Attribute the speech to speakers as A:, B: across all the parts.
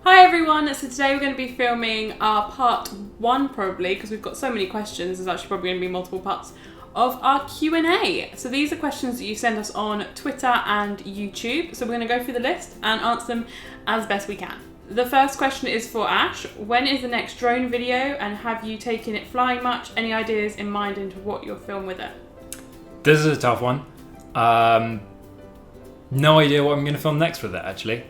A: Hi everyone, so today we're going to be filming our part 1 probably, because we've got so many questions, there's actually probably going to be multiple parts, of our Q&A. So these are questions that you send us on Twitter and YouTube, so we're going to go through the list and answer them as best we can. The first question is for Ash. When is the next drone video and have you taken it flying much? Any ideas in mind into what you'll film with it?
B: This is a tough one. No idea what I'm going to film next with it actually.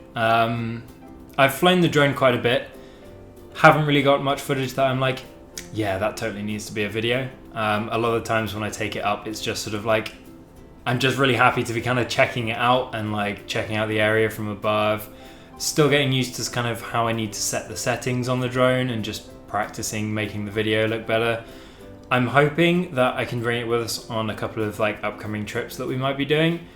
B: I've flown the drone quite a bit. Haven't really got much footage that I'm like, yeah, that totally needs to be a video. A lot of the times when I take it up, it's just sort of like, I'm just really happy to be kind of checking it out and like checking out the area from above. Still getting used to kind of how I need to set the settings on the drone and just practicing making the video look better. I'm hoping that I can bring it with us on a couple of like upcoming trips that we might be doing.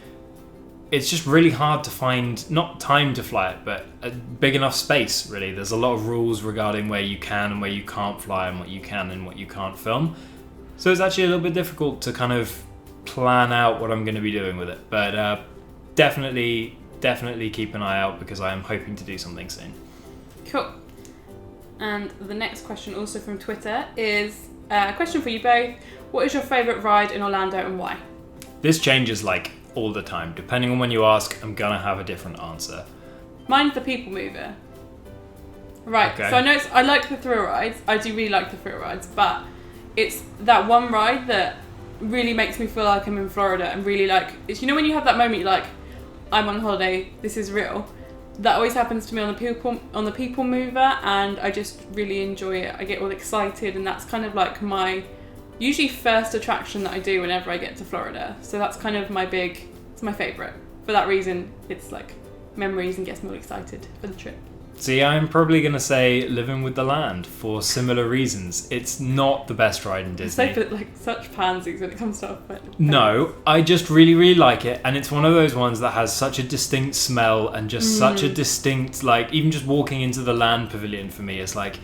B: It's just really hard to find, not time to fly it, but a big enough space, really. There's a lot of rules regarding where you can and where you can't fly and what you can and what you can't film. So it's actually a little bit difficult to kind of plan out what I'm going to be doing with it. But definitely keep an eye out because I am hoping to do something soon.
A: Cool. And the next question, also from Twitter, is a question for you both. What is your favourite ride in Orlando and why?
B: This changes like all the time. Depending on when you ask, I'm gonna have a different answer.
A: Mine's the People Mover. Right,
B: Okay.
A: So I know I like the thrill rides. I do really like the thrill rides, but it's that one ride that really makes me feel like I'm in Florida and really like, it's, you know when you have that moment you're like, I'm on holiday, this is real. That always happens to me on the People Mover, and I just really enjoy it. I get all excited, and that's kind of like my usually first attraction that I do whenever I get to Florida. So that's kind of it's my favourite. For that reason, it's like memories and gets me all excited for the trip.
B: See, I'm probably going to say Living with the Land for similar reasons. It's not the best ride in Disney.
A: So like such pansies when it comes to it.
B: No, I just really like it, and it's one of those ones that has such a distinct smell and just such a distinct, like, even just walking into the land pavilion for me is like,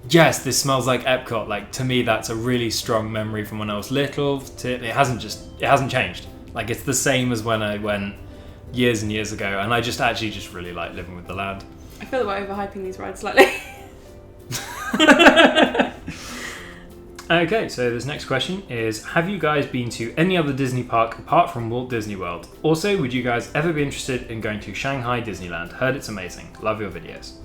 B: yes, this smells like Epcot. Like, to me, that's a really strong memory from when I was little. It hasn't changed. Like, it's the same as when I went years and years ago, and I just really like Living with the Land.
A: I feel that we're overhyping these rides slightly.
B: Okay, so this next question is, have you guys been to any other Disney park apart from Walt Disney World? Also, would you guys ever be interested in going to Shanghai Disneyland? Heard it's amazing. Love your videos.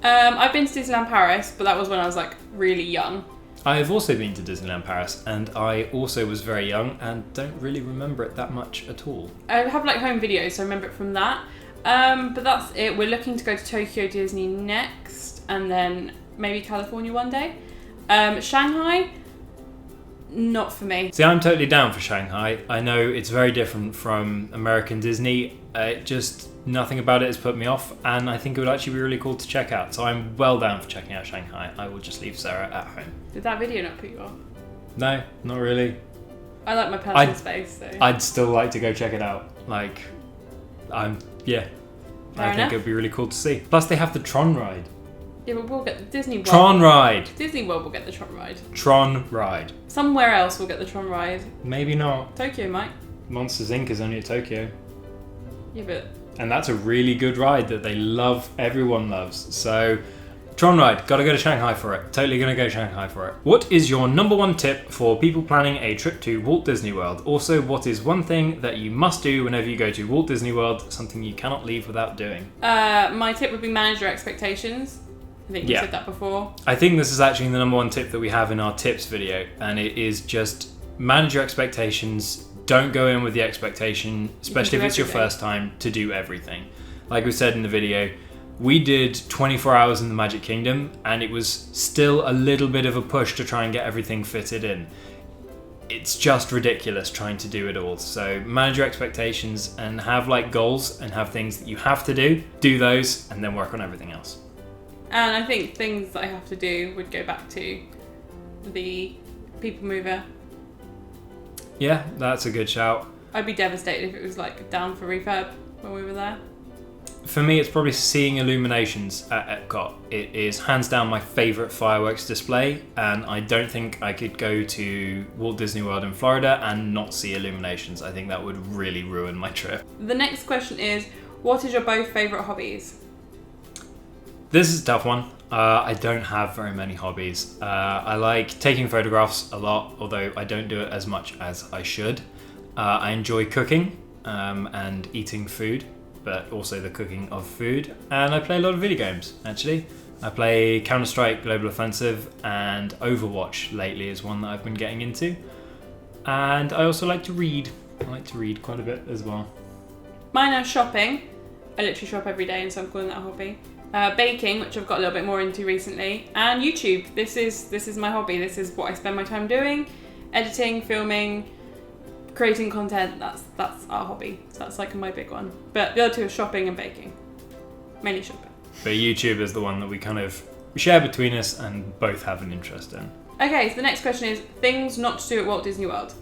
A: I've been to Disneyland Paris, but that was when I was like really young.
B: I have also been to Disneyland Paris, and I also was very young and don't really remember it that much at all.
A: I have like home videos, so I remember it from that. But that's it. We're looking to go to Tokyo Disney next, and then maybe California one day. Shanghai, not for me.
B: See, I'm totally down for Shanghai. I know it's very different from American Disney. Nothing about it has put me off, and I think it would actually be really cool to check out. So I'm well down for checking out Shanghai. I will just leave Sarah at home.
A: Did that video not put you off?
B: No, not really.
A: I like my personal space, so.
B: I'd still like to go check it out. Like, I think it'd be really cool to see. Plus, they have the Tron ride.
A: Yeah, but we'll get the Disney World.
B: Tron ride.
A: Disney World will get the Tron ride.
B: Tron ride.
A: Somewhere else will get the Tron ride.
B: Maybe not.
A: Tokyo might.
B: Monsters Inc. is only at Tokyo.
A: Yeah, but.
B: And that's a really good ride that they love. Everyone loves. So, Tron ride. Gotta go to Shanghai for it. Totally gonna go Shanghai for it. What is your number one tip for people planning a trip to Walt Disney World? Also, what is one thing that you must do whenever you go to Walt Disney World? Something you cannot leave without doing.
A: My tip would be manage your expectations. I think you said that before.
B: I think this is actually the number one tip that we have in our tips video, and it is just manage your expectations. Don't go in with the expectation, especially if it's your first time, to do everything. Like we said in the video, we did 24 hours in the Magic Kingdom, and it was still a little bit of a push to try and get everything fitted in. It's just ridiculous trying to do it all. So manage your expectations and have like goals and have things that you have to do those, and then work on everything else.
A: And I think things that I have to do would go back to the People Mover.
B: Yeah, that's a good shout.
A: I'd be devastated if it was like down for refurb when we were there.
B: For me, it's probably seeing illuminations at Epcot. It is hands down my favourite fireworks display, and I don't think I could go to Walt Disney World in Florida and not see illuminations. I think that would really ruin my trip.
A: The next question is, what is your both favourite hobbies?
B: This is a tough one. I don't have very many hobbies. I like taking photographs a lot, although I don't do it as much as I should. I enjoy cooking and eating food, but also the cooking of food. And I play a lot of video games, actually. I play Counter-Strike Global Offensive, and Overwatch lately is one that I've been getting into. And I also like to read. I like to read quite a bit as well.
A: Mine are shopping. I literally shop every day, and so I'm calling that a hobby. Baking, which I've got a little bit more into recently, and YouTube. This is my hobby. This is what I spend my time doing: editing, filming, creating content. That's our hobby. So that's like my big one. But the other two are shopping and baking, mainly shopping.
B: But YouTube is the one that we kind of share between us and both have an interest in.
A: Okay, so the next question is things not to do at Walt Disney World.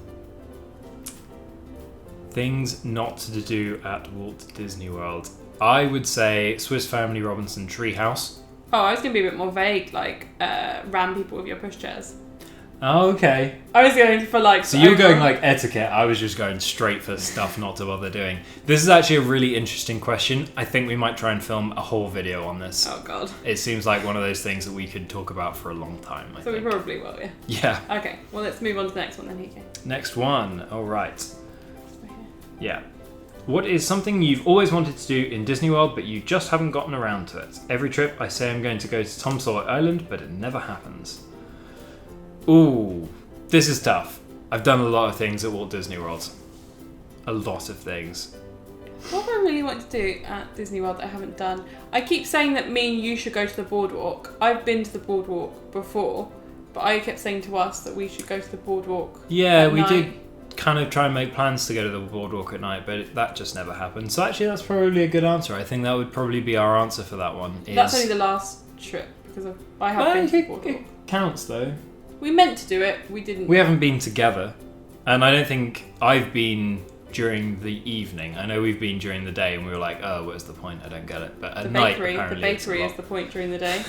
B: Things not to do at Walt Disney World. I would say Swiss Family Robinson Treehouse.
A: Oh, I was going to be a bit more vague, like ram people with your pushchairs.
B: Oh, okay.
A: I was going for like...
B: So you're going like etiquette. I was just going straight for stuff not to bother doing. This is actually a really interesting question. I think we might try and film a whole video on this.
A: Oh, God.
B: It seems like one of those things that we could talk about for a long time, I think.
A: We probably will, yeah.
B: Yeah.
A: Okay, well, let's move on to the next one then, Hiki.
B: Next one. All right. Yeah. What is something you've always wanted to do in Disney World, but you just haven't gotten around to it? Every trip I say I'm going to go to Tom Sawyer Island, but it never happens. Ooh, this is tough. I've done a lot of things at Walt Disney World. A lot of things.
A: What do I really want to do at Disney World that I haven't done? I keep saying that me and you should go to the boardwalk. I've been to the boardwalk before, but I kept saying to us that we should go to the boardwalk.
B: Yeah, we did kind of try and make plans to go to the boardwalk at night, but that just never happened. So actually that's probably a good answer. I think that would probably be our answer for that one.
A: That's only the last trip, because I have been to the boardwalk.
B: It counts though.
A: We meant to do it, we didn't.
B: We haven't been together, and I don't think I've been during the evening. I know we've been during the day, and we were like, oh, what's the point? I don't get it. But at night, apparently,
A: the bakery is the point during the day.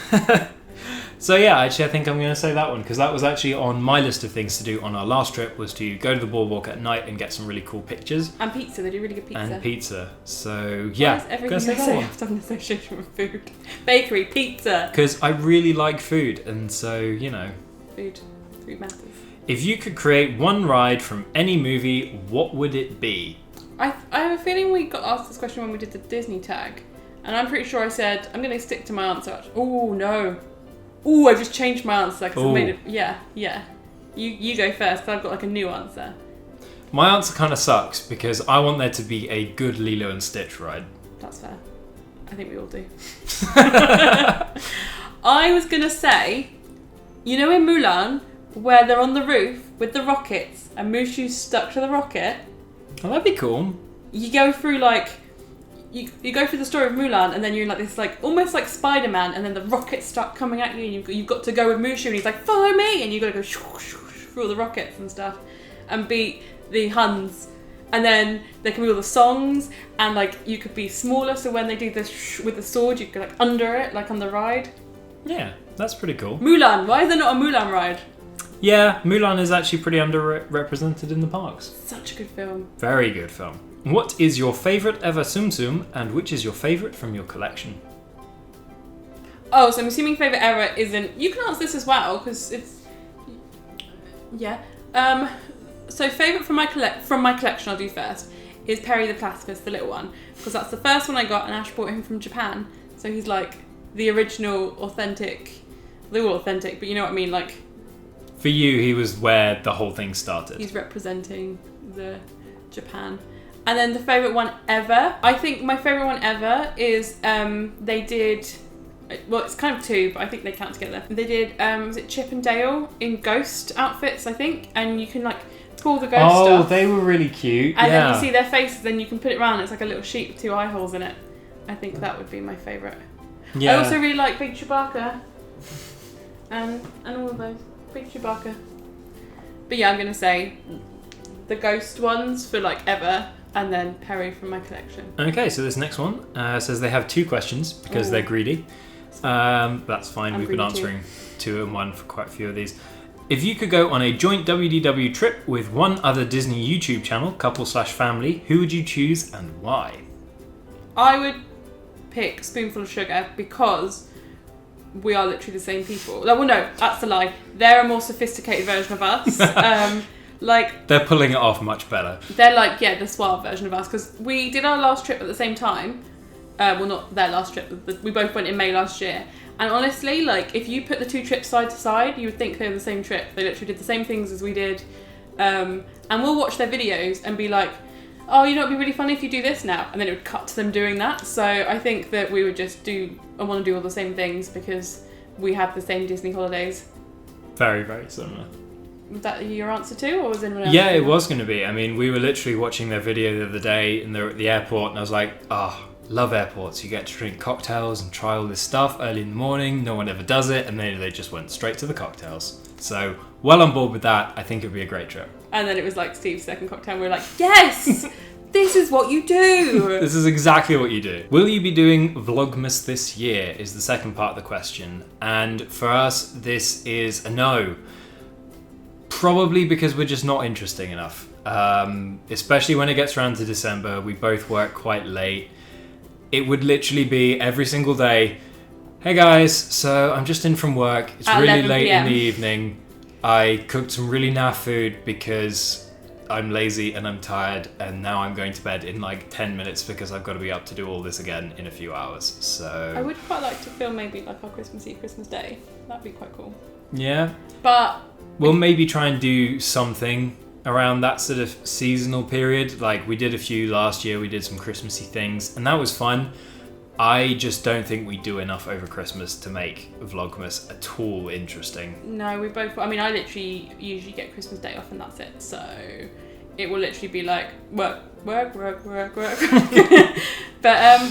B: So yeah, actually I think I'm going to say that one, because that was actually on my list of things to do on our last trip, was to go to the boardwalk at night and get some really cool pictures.
A: And pizza, they do really good pizza.
B: And pizza. So yeah,
A: everything I say I've done an association with food. Bakery, pizza.
B: Because I really like food, and so, you know.
A: Food matters.
B: If you could create one ride from any movie, what would it be?
A: I have a feeling we got asked this question when we did the Disney tag, and I'm pretty sure I said I'm going to stick to my answer. Oh no! Oh, I've just changed my answer because I made it. Yeah. You go first because I've got like a new answer.
B: My answer kind of sucks because I want there to be a good Lilo and Stitch ride.
A: That's fair. I think we all do. I was going to say, you know, in Mulan, where they're on the roof with the rockets and Mushu's stuck to the rocket.
B: Oh, that'd be cool.
A: You go through like you go through the story of Mulan, and then you're in like this like almost like Spider-Man, and then the rockets start coming at you, and you've got to go with Mushu, and he's like, follow me, and you've got to go through all the rockets and stuff and beat the Huns. And then there can be all the songs, and like you could be smaller, so when they do this with the sword, you could like under it, like on the ride.
B: Yeah, that's pretty cool.
A: Mulan, why is there not a Mulan ride?
B: Yeah, Mulan is actually pretty underrepresented in the parks.
A: Such a good film.
B: Very good film. What is your favourite ever Tsum Tsum, and which is your favourite from your collection?
A: Oh, so I'm assuming favourite ever isn't... You can answer this as well, because it's... Yeah. So favourite from my collection, I'll do first, is Perry the Platypus, the little one, because that's the first one I got, and Ash bought him from Japan. So he's like the original, authentic... They're all authentic, but you know what I mean, like...
B: For you, he was where the whole thing started.
A: He's representing the Japan. And then the favourite one ever, I think my favourite one ever is they did, well, it's kind of two, but I think they count together. They did, was it Chip and Dale in ghost outfits, I think, and you can like pull the ghost off.
B: Oh, they were really cute.
A: And then you see their faces, then you can put it around. It's like a little sheet with two eye holes in it. I think that would be my favourite. Yeah. I also really like Big Chewbacca and all of those. Big Chewbacca. But yeah, I'm going to say the ghost ones for like ever, and then Perry from my collection. Okay,
B: so this next one says they have two questions because they're greedy. That's fine. We've been answering two and one for quite a few of these. If you could go on a joint WDW trip with one other Disney YouTube channel, couple/family, who would you choose and why?
A: I would pick Spoonful of Sugar because we are literally the same people. Well, no, that's a lie. They're a more sophisticated version of us. Like,
B: they're pulling it off much better.
A: They're like, yeah, the suave version of us, because we did our last trip at the same time. Well, not their last trip. We both went in May last year. And honestly, like, if you put the 2 trips side to side, you would think they were the same trip. They literally did the same things as we did. And we'll watch their videos and be like, oh, you know, it'd be really funny if you do this now. And then it would cut to them doing that. So I think that we would just want to do all the same things because we have the same Disney holidays.
B: Very, very similar.
A: Was that your answer too, or was anyone else?
B: Yeah, it was going to be. I mean, we were literally watching their video the other day and they're at the airport and I was like, love airports. You get to drink cocktails and try all this stuff early in the morning. No one ever does it. And then they just went straight to the cocktails. So, well on board with that. I think it'd be a great trip.
A: And then it was like Steve's second cocktail and we were like, yes! This is what you do!
B: This is exactly what you do. Will you be doing Vlogmas this year is the second part of the question. And for us, this is a no. Probably because we're just not interesting enough. Especially when it gets around to December. We both work quite late. It would literally be every single day, hey guys, so I'm just in from work. It's
A: at
B: really late
A: PM.
B: in the evening. I cooked some really naff food because I'm lazy and I'm tired, and now I'm going to bed in like 10 minutes because I've got to be up to do all this again in a few hours. So
A: I would quite like to film maybe like our Christmas Eve, Christmas Day. That'd be quite cool.
B: Yeah.
A: But
B: we'll maybe try and do something around that sort of seasonal period. Like we did a few last year, we did some Christmassy things, and that was fun. I just don't think we do enough over Christmas to make Vlogmas at all interesting.
A: No, we both... I mean, I literally usually get Christmas Day off and that's it. So it will literally be like, work. But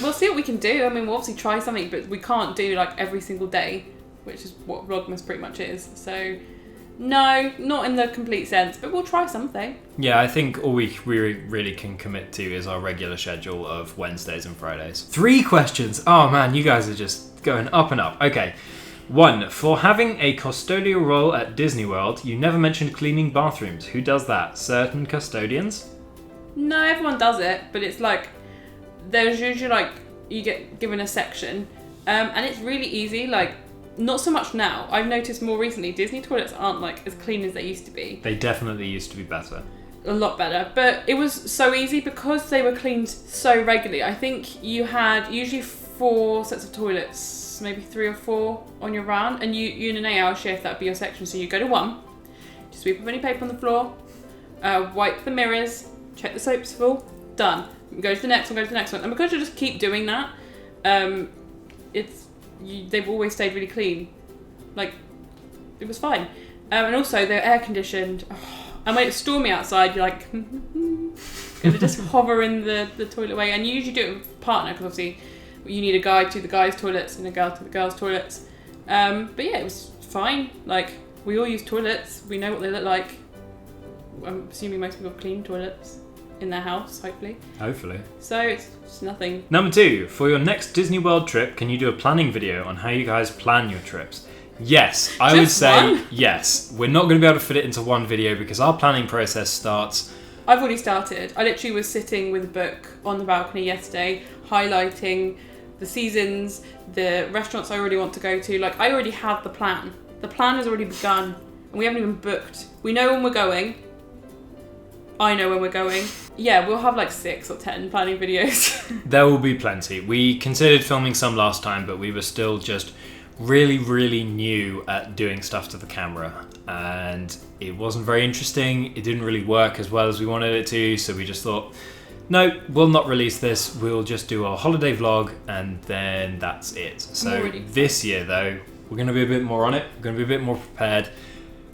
A: we'll see what we can do. I mean, we'll obviously try something, but we can't do like every single day, which is what Vlogmas pretty much is. So no, not in the complete sense, but we'll try something.
B: Yeah, I think all we really can commit to is our regular schedule of Wednesdays and Fridays. 3 questions. Oh man, you guys are just going up and up. Okay. 1. For having a custodial role at Disney World, you never mentioned cleaning bathrooms. Who does that? Certain custodians?
A: No, everyone does it, but it's like, there's usually like, you get given a section, and it's really easy, like, not so much now. I've noticed more recently, Disney toilets aren't like as clean as they used to be.
B: They definitely used to be better.
A: A lot better, but it was so easy because they were cleaned so regularly. I think you had usually 4 sets of toilets, maybe 3 or 4 on your round, and you in an 8-hour shift, that would be your section. So you go to 1, just sweep up any paper on the floor, wipe the mirrors, check the soap's full, done. Go to the next one, and because you just keep doing that, they've always stayed really clean. Like, it was fine. And also, they're air conditioned. And when it's stormy outside, you're like, gonna just hover in the toilet way. And you usually do it with a partner, because obviously you need a guy to the guys' toilets and a girl to the girls' toilets. But yeah, it was fine. Like, we all use toilets. We know what they look like. I'm assuming most people have clean toilets in their house, hopefully. So it's nothing.
B: Number 2, for your next Disney World trip, can you do a planning video on how you guys plan your trips? Yes, I would say yes. We're not going to be able to fit it into one video because our planning process starts...
A: I've already started. I literally was sitting with a book on the balcony yesterday, highlighting the seasons, the restaurants I already want to go to. Like, I already have the plan. The plan has already begun, and we haven't even booked. We know when we're going. I know when we're going. Yeah, we'll have like 6 or 10 planning videos.
B: There will be plenty. We considered filming some last time, but we were still just really new at doing stuff to the camera. And it wasn't very interesting. It didn't really work as well as we wanted it to. So we just thought, no, we'll not release this. We'll just do our holiday vlog and then that's it. So this year though, we're going to be a bit more on it. We're going to be a bit more prepared.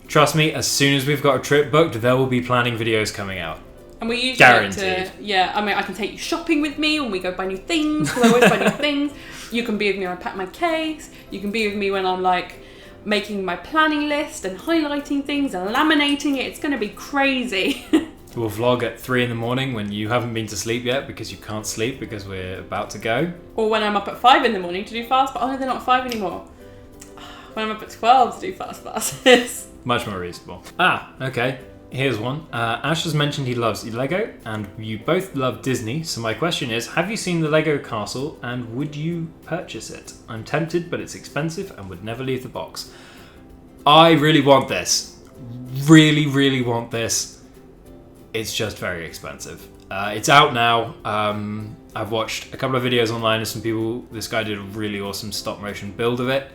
B: Trust me, as soon as we've got a trip booked, there will be planning videos coming out.
A: And we usually
B: guaranteed.
A: I mean, I can take you shopping with me when we go buy new things, because I always buy new things. You can be with me when I pack my case. You can be with me when I'm like making my planning list and highlighting things and laminating it. It's going to be crazy.
B: We'll vlog at 3 in the morning when you haven't been to sleep yet because you can't sleep because we're about to go.
A: Or when I'm up at 5 in the morning to do Fastpass. Oh no, they're not 5 anymore. When I'm up at 12 to do Fastpasses.
B: Much more reasonable. Okay. Here's one. Ash has mentioned he loves Lego, and you both love Disney, so my question is, have you seen the Lego castle, and would you purchase it? I'm tempted, but it's expensive and would never leave the box. I really want this. Really, really want this. It's just very expensive. It's out now. I've watched a couple of videos online of some people. This guy did a really awesome stop motion build of it.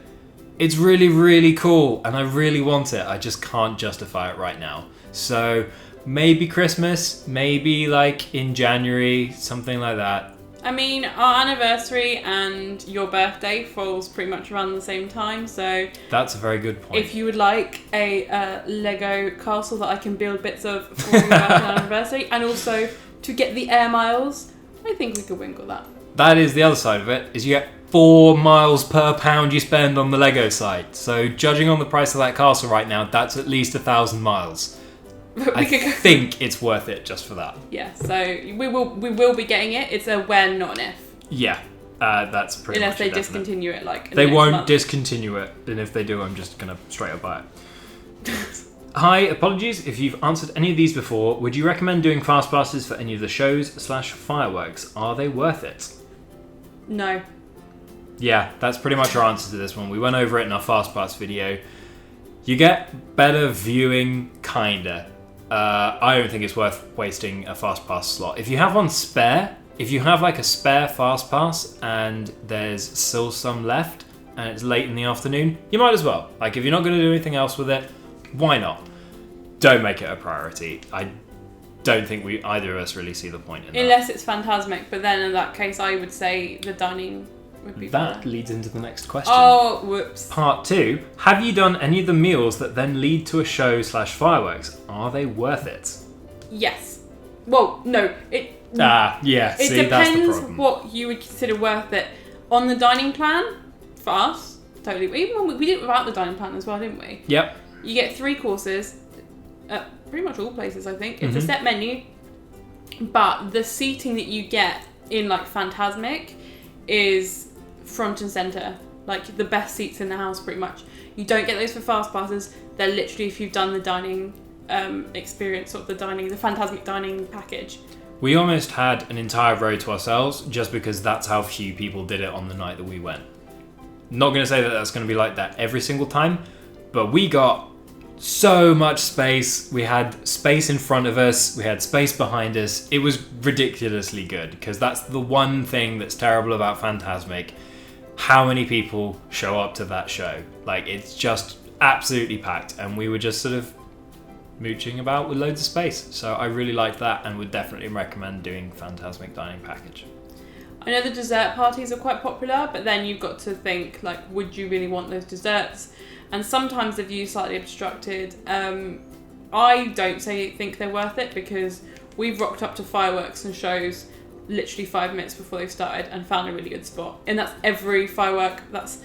B: It's really, really cool, and I really want it. I just can't justify it right now. So maybe Christmas, maybe like in January, something like that.
A: I mean, our anniversary and your birthday falls pretty much around the same time, so...
B: That's a very good point.
A: If you would like a Lego castle that I can build bits of for your birthday and anniversary, and also to get the air miles, I think we could winkle that.
B: That is the other side of it, is you get 4 miles per pound you spend on the Lego side. So judging on the price of that castle right now, that's at least 1,000 miles. I think it's worth it just for that.
A: Yeah, so we will be getting it. It's a when, not an if.
B: Yeah, that's pretty
A: Unless
B: much
A: they
B: definite.
A: discontinue it, like in
B: they
A: the next
B: won't
A: month.
B: discontinue it, and if they do, I'm just gonna straight up buy it. Hi, apologies if you've answered any of these before. Would you recommend doing fast passes for any of the shows/fireworks? Are they worth it?
A: No.
B: Yeah, that's pretty much our answer to this one. We went over it in our fast pass video. You get better viewing, kinda. I don't think it's worth wasting a fast pass slot. If you have one spare, if you have like a spare fast pass and there's still some left and it's late in the afternoon, you might as well. Like if you're not going to do anything else with it, why not? Don't make it a priority. I don't think either of us really see the point in that.
A: Unless it's Phantasmic, but then in that case I would say the dining would be
B: That
A: better.
B: leads into the next question.
A: Oh, whoops.
B: Part 2. Have you done any of the meals that then lead to a show/fireworks? Are they worth it?
A: Yes. Well, no. It
B: Yeah.
A: It
B: See, that's the
A: depends
B: problem.
A: what you would consider worth it. On the dining plan, for us, totally. Even when we did it without the dining plan as well, didn't we?
B: Yep.
A: You get 3 courses at pretty much all places, I think. It's a set menu, but the seating that you get in like Phantasmic is front and centre. Like the best seats in the house, pretty much. You don't get those for fast passes. They're literally if you've done the dining experience, or the Phantasmic dining package.
B: We almost had an entire row to ourselves just because that's how few people did it on the night that we went. Not going to say that that's going to be like that every single time, but we got so much space. We had space in front of us. We had space behind us. It was ridiculously good because that's the one thing that's terrible about Phantasmic. How many people show up to that show? Like, it's just absolutely packed, and we were just sort of mooching about with loads of space. So I really liked that and would definitely recommend doing Phantasmic dining package.
A: I know the dessert parties are quite popular, but then you've got to think, like, would you really want those desserts? And sometimes the view's slightly obstructed. I don't think they're worth it because we've rocked up to fireworks and shows literally 5 minutes before they started and found a really good spot. And that's every firework. That's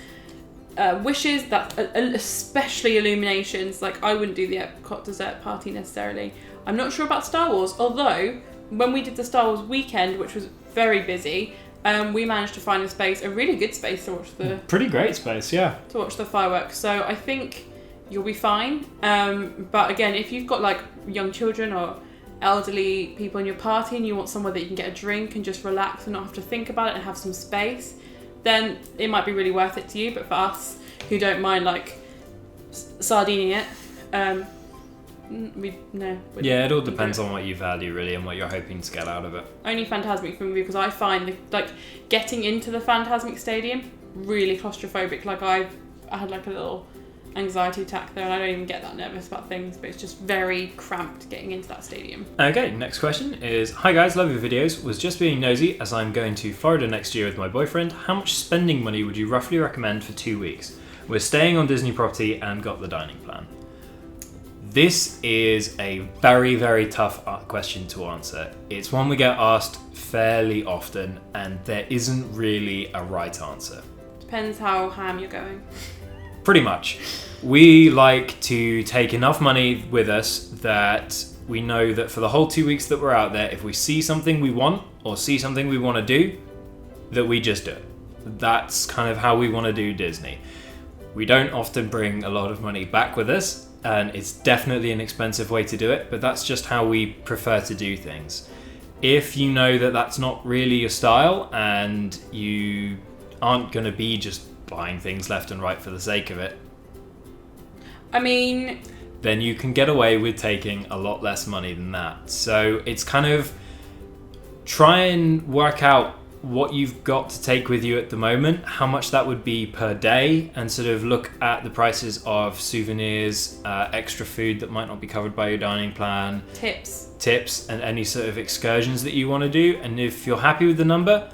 A: wishes, that's especially illuminations. Like, I wouldn't do the Epcot dessert party necessarily. I'm not sure about Star Wars, although when we did the Star Wars weekend, which was very busy, we managed to find a really good space to watch the
B: Pretty great space, yeah.
A: fireworks. So I think you'll be fine. But again, if you've got like young children or elderly people in your party and you want somewhere that you can get a drink and just relax and not have to think about it and have some space, then it might be really worth it to you. But for us who don't mind like sardining it,
B: Yeah, it all depends on what you value really and what you're hoping to get out of it.
A: Only Phantasmic for me because I find getting into the Phantasmic Stadium really claustrophobic. Like I had like a little anxiety attack there, and I don't even get that nervous about things, but it's just very cramped getting into that stadium.
B: Okay, next question is, hi guys, love your videos. Was just being nosy as I'm going to Florida next year with my boyfriend. How much spending money would you roughly recommend for 2 weeks? We're staying on Disney property and got the dining plan. This is a very, very tough question to answer. It's one we get asked fairly often, and there isn't really a right answer.
A: Depends how ham you're going.
B: Pretty much. We like to take enough money with us that we know that for the whole 2 weeks that we're out there, if we see something we want or see something we want to do, that we just do it. That's kind of how we want to do Disney. We don't often bring a lot of money back with us, and it's definitely an expensive way to do it, but that's just how we prefer to do things. If you know that that's not really your style and you aren't going to be just buying things left and right for the sake of it,
A: I mean,
B: then you can get away with taking a lot less money than that. So it's kind of try and work out what you've got to take with you at the moment, how much that would be per day, and sort of look at the prices of souvenirs, extra food that might not be covered by your dining plan, tips, and any sort of excursions that you want to do. And if you're happy with the number,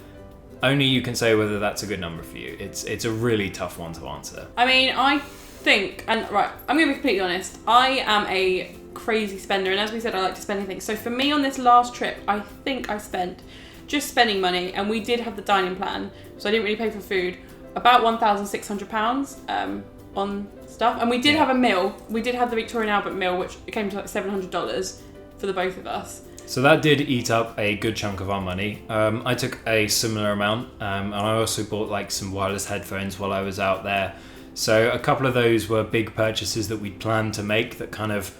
B: only you can say whether that's a good number for you. It's a really tough one to answer.
A: I mean, I think, and right, I'm going to be completely honest, I am a crazy spender, and as we said, I like to spend things. So for me on this last trip, I think I spent, just spending money, and we did have the dining plan, so I didn't really pay for food, about £1,600 on stuff. And we did have a meal. We did have the Victorian Albert meal, which came to like $700 for the both of us.
B: So that did eat up a good chunk of our money. I took a similar amount, and I also bought like some wireless headphones while I was out there. So a couple of those were big purchases that we'd planned to make that kind of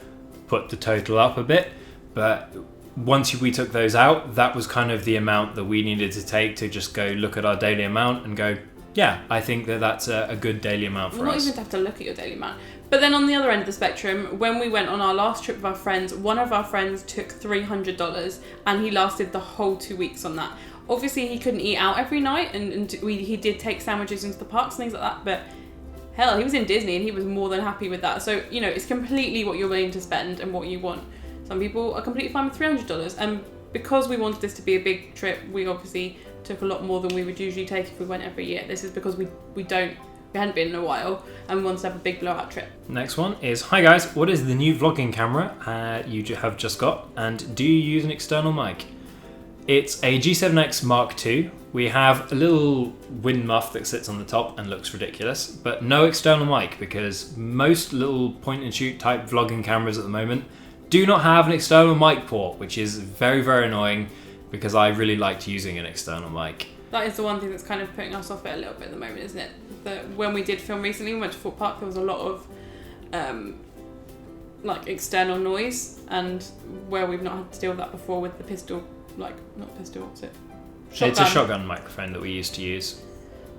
B: put the total up a bit. But once we took those out, that was kind of the amount that we needed to take to just go look at our daily amount and go, yeah, I think that that's a good daily amount for us.
A: Not even to have to look at your daily amount. But then on the other end of the spectrum, when we went on our last trip with our friends, one of our friends took $300 and he lasted the whole 2 weeks on that. Obviously, he couldn't eat out every night, and he did take sandwiches into the parks and things like that, but hell, he was in Disney and he was more than happy with that. So, you know, it's completely what you're willing to spend and what you want. Some people are completely fine with $300. And because we wanted this to be a big trip, we obviously took a lot more than we would usually take if we went every year. This is because we hadn't been in a while and we wanted to have a big blowout trip.
B: Next one is, hi guys, what is the new vlogging camera you have just got, and do you use an external mic? It's a G7X Mark II. We have a little wind muff that sits on the top and looks ridiculous, but no external mic, because most little point and shoot type vlogging cameras at the moment do not have an external mic port, which is very, very annoying because I really liked using an external mic.
A: That is the one thing that's kind of putting us off it a little bit at the moment, isn't it? That when we did film recently, we went to Fort Park, there was a lot of like external noise, and where we've not had to deal with that before with the pistol, like, not pistol, what's it? Shotgun.
B: It's a shotgun microphone that we used to use.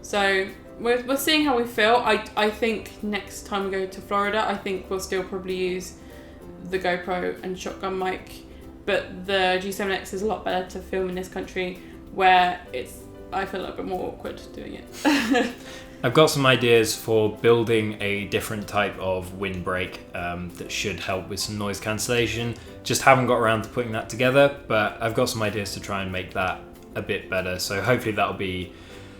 A: So we're seeing how we feel. I think next time we go to Florida, I think we'll still probably use the GoPro and shotgun mic, but the G7X is a lot better to film in this country where I feel a little bit more awkward doing it.
B: I've got some ideas for building a different type of windbreak that should help with some noise cancellation. Just haven't got around to putting that together, but I've got some ideas to try and make that a bit better. So hopefully that'll be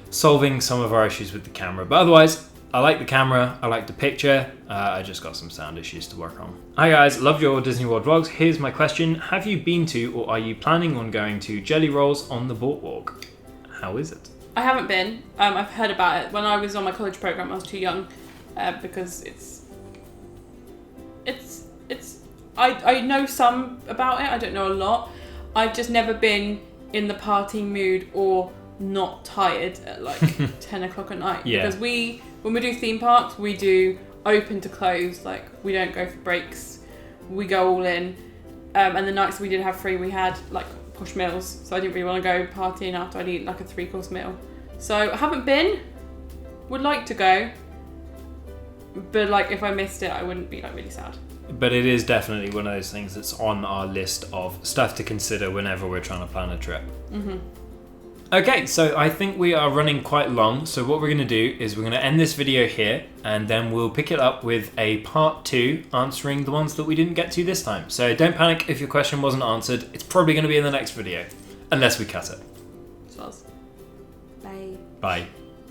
B: solving some of our issues with the camera. But otherwise, I like the camera, I like the picture, I just got some sound issues to work on. Hi guys, love your Disney World vlogs. Here's my question. Have you been to, or are you planning on going to, Jelly Rolls on the boardwalk? How is it?
A: I haven't been. I've heard about it. When I was on my college program, I was too young because I know some about it. I don't know a lot. I've just never been in the party mood or not tired at like 10 o'clock at night.
B: Yeah.
A: Because when we do theme parks, we do open to close. Like, we don't go for breaks. We go all in. And the nights we did have free, we had like posh meals, so I didn't really want to go partying after I'd eat like a 3-course meal. So I haven't been, would like to go, but like if I missed it, I wouldn't be like really sad.
B: But it is definitely one of those things that's on our list of stuff to consider whenever we're trying to plan a trip.
A: Mm-hmm.
B: Okay, so I think we are running quite long, so what we're going to do is we're going to end this video here, and then we'll pick it up with a part 2 answering the ones that we didn't get to this time. So don't panic if your question wasn't answered, it's probably going to be in the next video, unless we cut it.
A: Bye.
B: Bye.